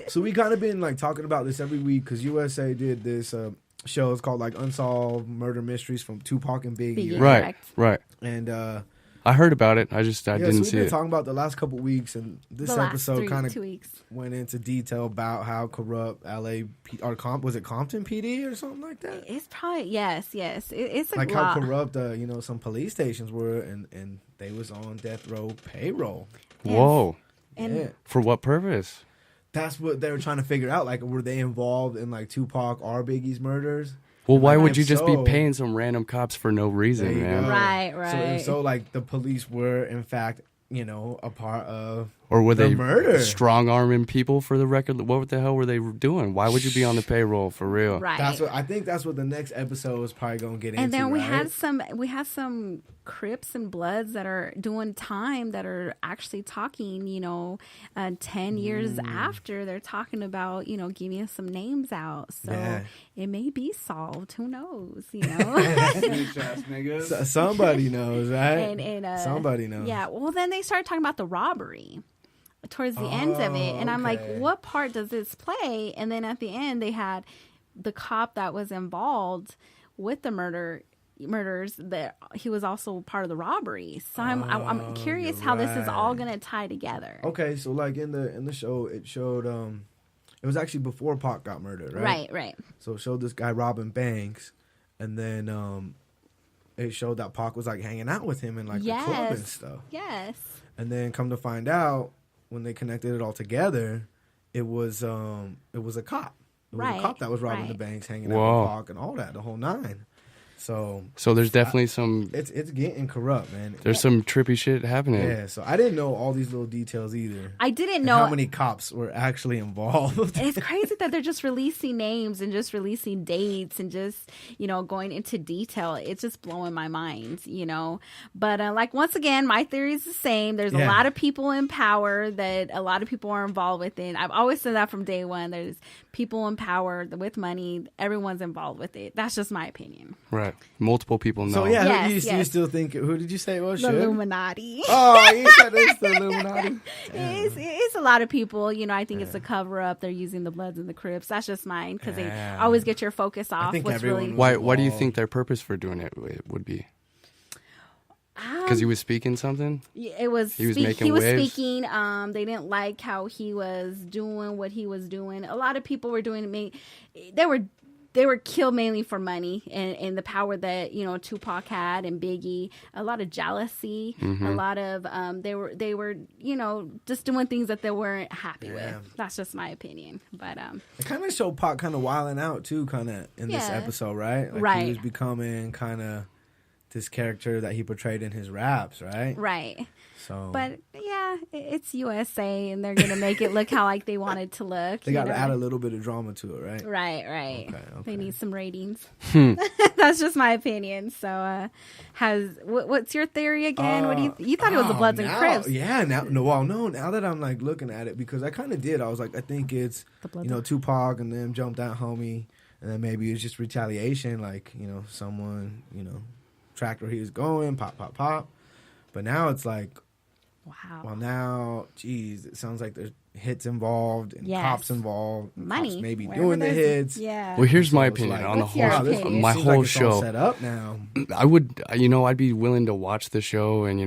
So we kind of been like talking about this every week because USA did this show. It's called like Unsolved Murder Mysteries from Tupac and Biggie. Right. And I heard about it. I didn't so see we've been it. talking about the last couple weeks, and this The last episode kind of 2 weeks. went into detail about how corrupt LA or was it Compton PD or something like that? It's probably yes. It's a Like lot. how corrupt some police stations were, and they was on death row payroll. Whoa. And Yeah. For what purpose? That's what they were trying to figure out. Like, were they involved in like Tupac or Biggie's murders? Well, why Like, would if you just be so- paying some random cops for no reason, There you man? go. Right. So like the police were in fact, a part of Or were the they murder. strong arming people for the record? What the hell were they doing? Why would you be on the payroll for real? Right. I think that's what the next episode is probably gonna get into. And then we right? had some Crips and Bloods that are doing time that are actually talking, 10 years after they're talking about, giving us some names out. So Yeah. it may be solved. Who knows? Somebody knows, right? And somebody knows. Yeah. Well, then they started talking about the robbery towards the end of it, and I'm like, okay. what part does this play? And then at the end, they had the cop that was involved with the murders that he was also part of the robbery. So I'm curious you're how this is all right. going to tie together. Okay, so like in the show, it showed it was actually before Pac got murdered, right? Right. So it showed this guy robbing banks, and then it showed that Pac was like hanging out with him in like the club and stuff. Yes. And then come to find out, when they connected it all together, it was a cop. It was Right, a cop that was robbing right. the banks, hanging Whoa. out with Pac and all that, the whole nine. So there's definitely some it's getting corrupt, man. there's some trippy shit happening. Yeah, so I didn't know all these little details either. I didn't And know how many cops were actually involved. It's crazy that they're just releasing names and just releasing dates and just, going into detail. It's just blowing my mind, But like, once again, my theory is the same. There's a Yeah. lot of people in power that a lot of people are involved with it. I've always said that from day one. There's people in power with money. Everyone's involved with it. That's just my opinion. Right. Multiple people know. So yeah, Yes, you yes. still think? Who did you say it was? The Shug? Illuminati. Oh, you said it's the Illuminati. It's a lot of people. I think it's a cover up. They're using the Bloods and the Crips. That's just mine because they Yeah. always get your focus off think what's everyone really. was- Why do you involved. think their purpose for doing it would be? Because he was speaking something? It was He was he making was waves? speaking. They didn't like how he was doing what he was doing. A lot of people were doing they were killed mainly for money and the power that Tupac had and Biggie. A lot of jealousy. A lot of they were just doing things that they weren't happy with. That's just my opinion. But It kind of showed Pac kind of wilding out too, kind of in this Yeah. episode, right? Like Right. He was becoming kind of this character that he portrayed in his raps, right? right. So, But yeah, it's USA and they're gonna make it look how like they want it to look. they got to know? add a little bit of drama to it, right? Right. Okay. They need some ratings. That's just my opinion. So, what's your theory again? What do you thought it was the Bloods and now, Crips? Yeah, now that I'm like looking at it, because I kind of did. I was like, I think it's The Bloods. Tupac and them jumped that homie, and then maybe it's just retaliation, like someone tracked where he was going, pop. But now it's like, Wow. well, now, geez, it sounds like there's hits involved and Yes. cops involved, and Money. cops maybe Wherever doing the there's- hits. Yeah. Well, here's my So it's opinion like, on the What's your whole opinion? it my seems whole like it's all show. set up now. I would, I'd be willing to watch the show and,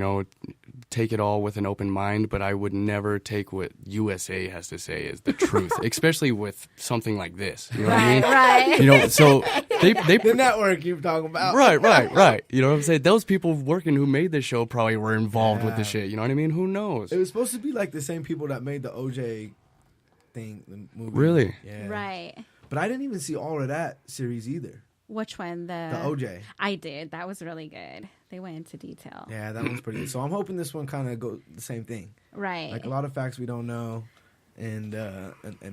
take it all with an open mind, but I would never take what USA has to say as the truth, especially with something like this. You know what I mean? Right. So they The network you're talking about, right. You know what I'm saying? Those people working who made the show probably were involved with the Yeah. shit. You know what I mean? Who knows? It was supposed to be like the same people that made the OJ thing, the movie. Really? Yeah. Right. But I didn't even see all of that series either. Which one? The OJ. I did. That was really good. They went into detail. Yeah, that one's pretty good. So I'm hoping this one kind of goes the same thing. Right. Like a lot of facts we don't know, and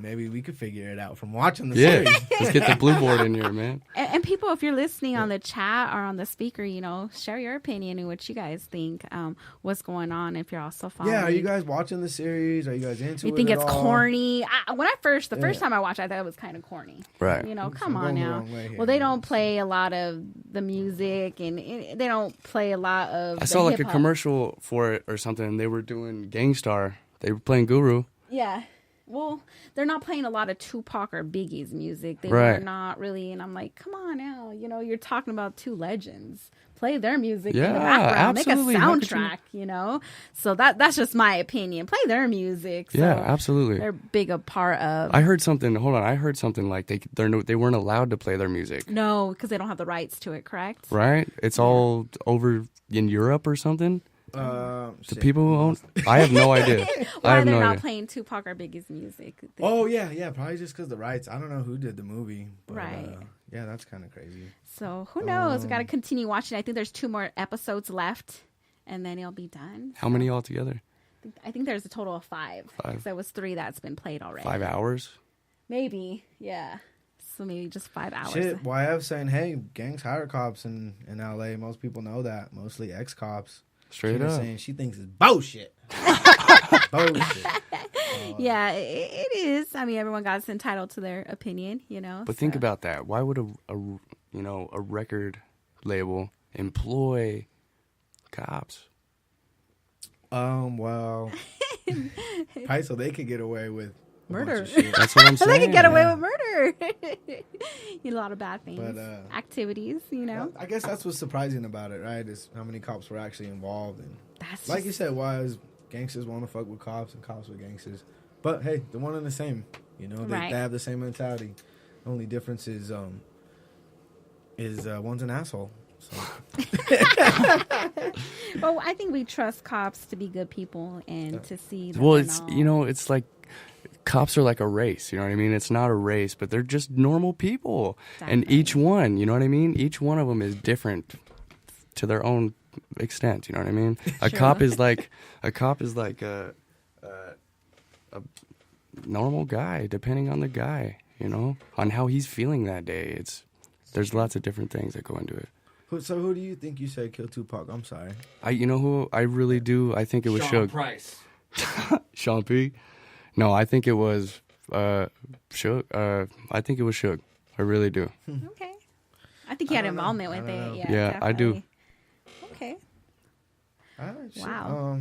maybe we could figure it out from watching the Yeah. series. Let's get the blue board in here, man. And people, if you're listening on the chat or on the speaker, share your opinion and what you guys think, what's going on. If you're also following, Yeah, are you guys watching the series? Are you guys into it? You think at it's all? corny? The first time I watched it, I thought it was kind of corny. Right. Come I'm on going the now. wrong way here. Well, they don't play a lot of the music, and they don't play a lot of. I saw like a hip-hop. commercial for it or something. They were doing Gangstar. They were playing Guru. Yeah. well, they're not playing a lot of Tupac or Biggie's music. They Right. were not really, and I'm like, come on now, you know, you're talking about two legends. Play their music in the Yeah, background. absolutely. Make a How could you- soundtrack, you know? So that's just my opinion. Play their music. So Yeah, absolutely. they're big a part of. I heard something. Hold on, I heard something like they weren't allowed to play their music. No, because they don't have the rights to it, correct? Right? It's all over in Europe or something. The shit. people who own. I have no idea. I Why have they're no not idea. playing Tupac or Biggie's music. Oh yeah, probably just because the rights. I don't know who did the movie, but, Right. yeah, that's kind of crazy. So who knows? We got to continue watching. I think there's 2 more episodes left, and then it'll be done. How many altogether? I think there's a total of 5. 5. So it was 3 that's been played already. 5 hours. Maybe, yeah. So maybe just 5 hours. Shit, YF saying, hey, gangs hire cops in LA. Most people know that. Mostly ex-cops. Straight She was up. saying she thinks it's bullshit. Bullshit. Yeah, it is. I mean, everyone got entitled to their opinion, you know. But think about that. Why would a record label employ cops? Well, probably so they could get away with a bunch Murder. of shit. That's what I'm So saying. they can get away yeah. with murder. You know, a lot of bad things, But, activities. You know, I guess that's what's surprising about it, right? Is how many cops were actually involved. And that's like you said, why is gangsters want to fuck with cops and cops with gangsters? But hey, they're one and the same. You know, they Right. have the same mentality. The only difference is one's an asshole. So. Well, I think we trust cops to be good people and to see. That Well, they're it's not- it's like cops are like a race. You know what I mean? It's not a race, but they're just normal people, and Definitely. each one, you know what I mean? Each one of them is different to their own extent. You know what I mean? A True. cop is like a normal guy, depending on the guy. You know, on how he's feeling that day. There's lots of different things that go into it. So who do you think you said killed Tupac? I'm sorry. You know who I really do? I think it was Sean Suge. Price. Sean P. No, I think it was Suge. I think it was Suge. I really do. Okay. I think he had don't know. involvement I with don't it. know. Yeah, Yeah, I do. definitely. Okay. All right, shit. Wow.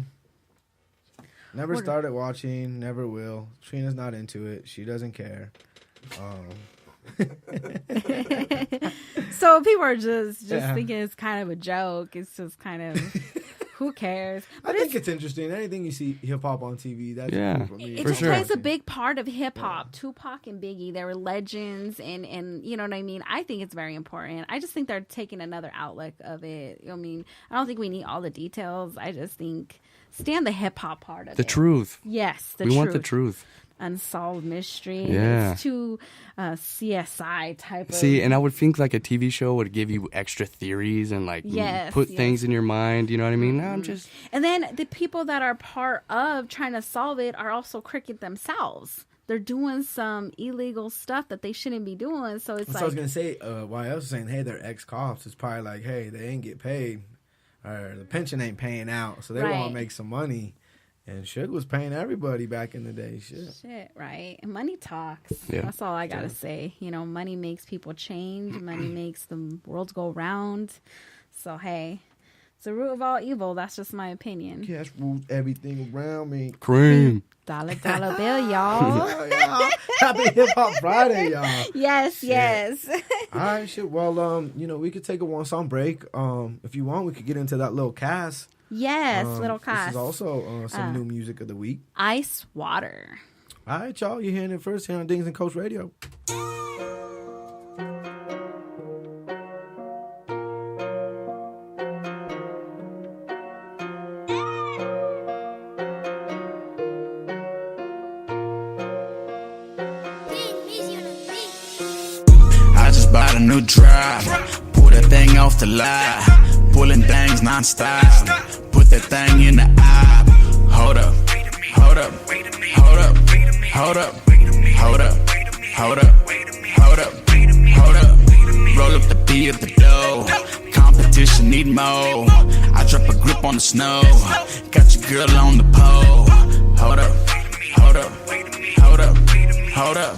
Never What- started watching. Never will. Trina's not into it. She doesn't care. So people are just Yeah. thinking it's kind of a joke. It's just kind of who cares? I think it's interesting. Anything you see hip hop on TV, that's Yeah. cool for me. It For just sure. plays a big part of hip hop. Tupac and Biggie, they were legends, and you know what I mean. I think it's very important. I just think they're taking another outlook of it. I mean, I don't think we need all the details. I just think stand the hip hop part of The it. truth. Yes, We want the truth. Unsolved mystery. Yeah. It's too CSI type of. See, and I would think like a TV show would give you extra theories and like Yes, put yes. things in your mind. You know what I mean? No, I'm just. And then the people that are part of trying to solve it are also crooked themselves. They're doing some illegal stuff that they shouldn't be doing. So it's So I was like, gonna say, why else saying, hey, they're ex cops. It's probably like, hey, they ain't get paid, or the pension ain't paying out, so they want Right. to make some money. And Suge was paying everybody back in the day. Shit. right? Money talks. Yeah. That's all I gotta say. You know, money makes people change. Money makes the world go round. So hey, it's the root of all evil. That's just my opinion. Cash rules everything around me. Cream. Dollar bill, y'all. Y'all. Happy Hip Hop Friday, y'all. Yes, Shit. yes. All right, shit. Well, we could take a 1-song break. If you want, we could get into that little cast. Yes, little This cast. is also some new music of the week. Ice water. All right, y'all. You're hearing it first here on DINGS&COS Radio. I just bought a new drive. Pull that thing off the line. Pulling things non-stop. Put that thing in the eye. Hold up. Hold up. Hold up. Hold up. Hold up. Hold up. Hold up. Hold up. Roll up the P at the dough. Competition need more. I drop a grip on the snow. Got your girl on the pole. Hold up. Hold up. Hold up. Hold up.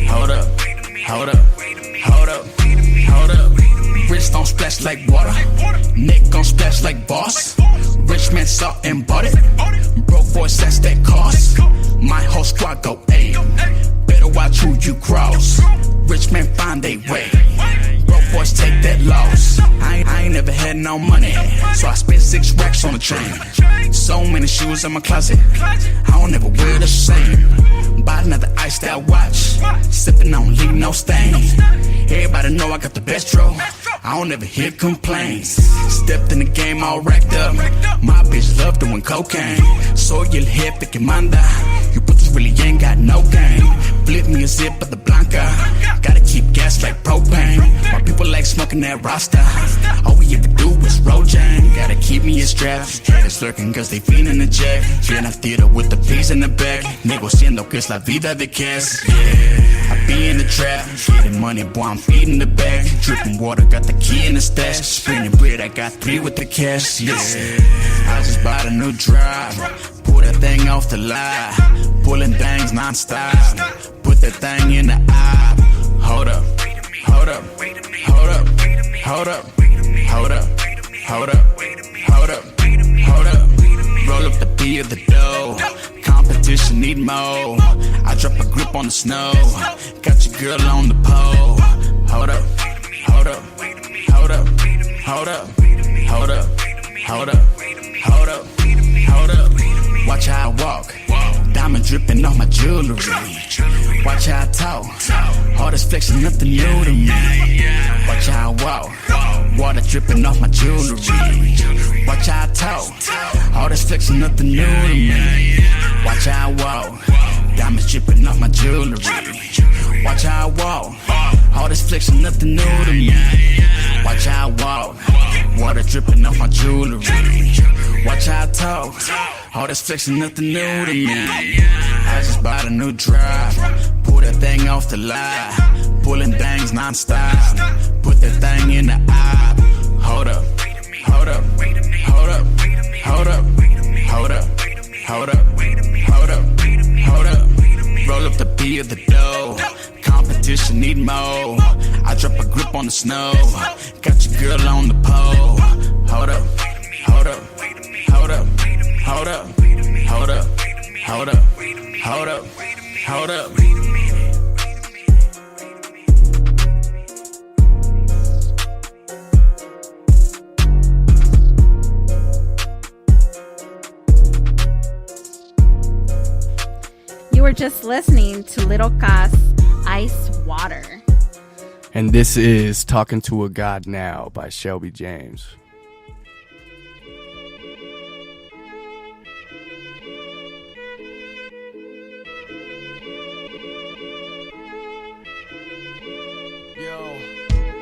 Hold up. Hold up. Hold up. Hold up. Wrist don't splash like water. Neck gon' splash like boss. Rich man saw and bought it. Broke boy, that's that cost. My whole squad go A. Better watch who you cross. Rich men find they way. Broke boys take that loss. I ain't never had no money, so I spent 6 racks on the chain. So many shoes in my closet, I don't ever wear the same. Bought another iced out watch, sipping on leave no stain. Everybody know I got the best draw, I don't ever hear complaints. Stepped in the game all racked up, my bitch love doing cocaine. Soy el jefe que manda, you putos really ain't got no game. Flip me a zip of the Blanca, gotta keep gas like propane. My people like smoking that Rasta, all we ever do is roll jam. Gotta keep me a strap, haters lurking cause they feeling the jack. Bien al tiro with the peas in the back, negociando que es la vida de cash. Yeah, I be in the trap, getting money boy I'm feeding the bag. Dripping water, got the key in the stash. Spinning bread, I got 3 with the cash. Yeah, I just bought a new drive, pull that thing off the line. Pulling things non-stop, put that thing in the eye. Hold up, hold up, hold up, hold up, hold up, hold up, hold up, hold up. Roll up the P of the dough, competition need more. I drop a grip on the snow, got your girl on the pole. Hold up, hold up, hold up, hold up, hold up, hold up, hold up, hold up. Watch how I walk, diamond dripping off my jewelry. Watch how I talk, all this flexing nothing new to me. Watch how I walk, water dripping off my jewelry. Watch how I talk, all this flexing nothing new to me. Watch how I walk, diamonds dripping off my jewelry. Watch how I walk, all this flexing nothing new to me. Watch how I walk, water dripping off my jewelry. Watch how I talk, all this flexing nothing new to me. I just bought a new drive, pull that thing off the line. Pulling things non-stop, put that thing in the eye. Hold up, hold up, hold up, hold up, hold up, hold up, hold up, hold up. Roll up the P of the dough, competition need more. I drop a grip on the snow, got your girl on the pole. Hold up, hold up, hold up, hold up, hold up, hold up, hold up, hold up. You were just listening to Little Cos Ice Water. And this is Talking to a God Now by Shelby Jamez.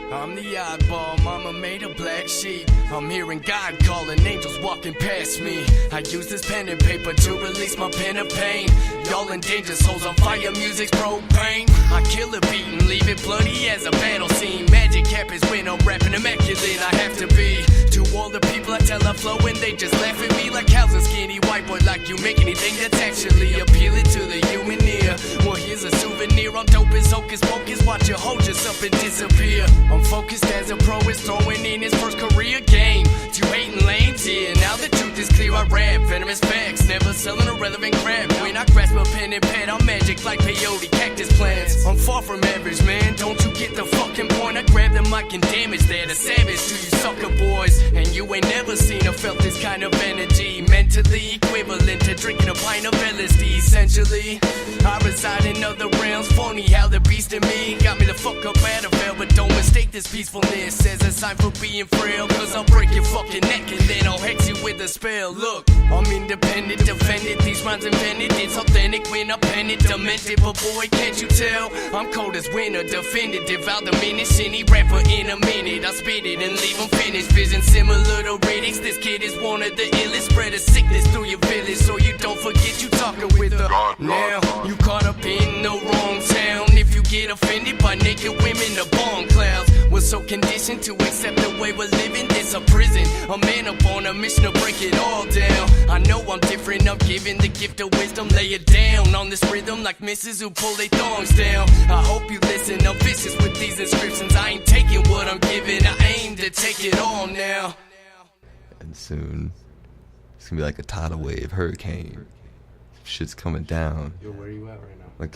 I'm the oddball, mama made a black sheep. I'm hearing God calling, angels walking past me. I use this pen and paper to release my pen of pain. Y'all in danger, souls on fire, music's propane. I kill a beat and leave it bloody as a battle scene. Magic happens when I'm rapping immaculate, I have to be. To all the people I tell I flow and they just laugh at me like how's a skinny white boy like you make anything that's actually appealing to the human ear. Well, here's a souvenir, I'm dope as hocus pocus. Watch you hold yourself and disappear. I'm focused as a pro is throwing in his first career game. Two hating lanes here, now the truth is clear. I rap venomous facts, never selling irrelevant crap. When I grasp a pen and pad, I'm magic like peyote cactus plants. I'm far from average, man, don't you get the fucking point? I grab the mic and damage that, a savage to you sucker boys. And you ain't never seen or felt this kind of energy. Mentally equivalent to drinking a pint of LSD. Essentially, I reside in other realms. Phony how the beast in me got me the fuck up out of hell. But don't mistake this peacefulness as a sign for being frail. Cause I'll break your fucking neck and then I'll hex you with a spell. Look, I'm independent, defended, these rhymes invented. It's authentic when I pen it, demented. But boy, can't you tell? I'm cold as winter, definitive. I'll diminish any rapper in a minute. I spit it and leave them finished. Vision similar to ratings. This kid is one of the illest. Spread a sickness through your village so you don't forget you talking with her. Now, you caught up in the wrong town. If you get offended by naked women or bomb clouds, we're so conditioned to accept the way we're living. It's a prison, a man up on a mission to break it all down. I know I'm different, I'm giving the gift of wisdom. Lay it down on this rhythm like misses who pull their thongs down. I hope you listen, I'm vicious with these inscriptions. I ain't taking what I'm giving, I aim to take it all now. And soon, it's gonna be like a tidal wave, hurricane. shit's coming down. Yo, where are you at right now? Like,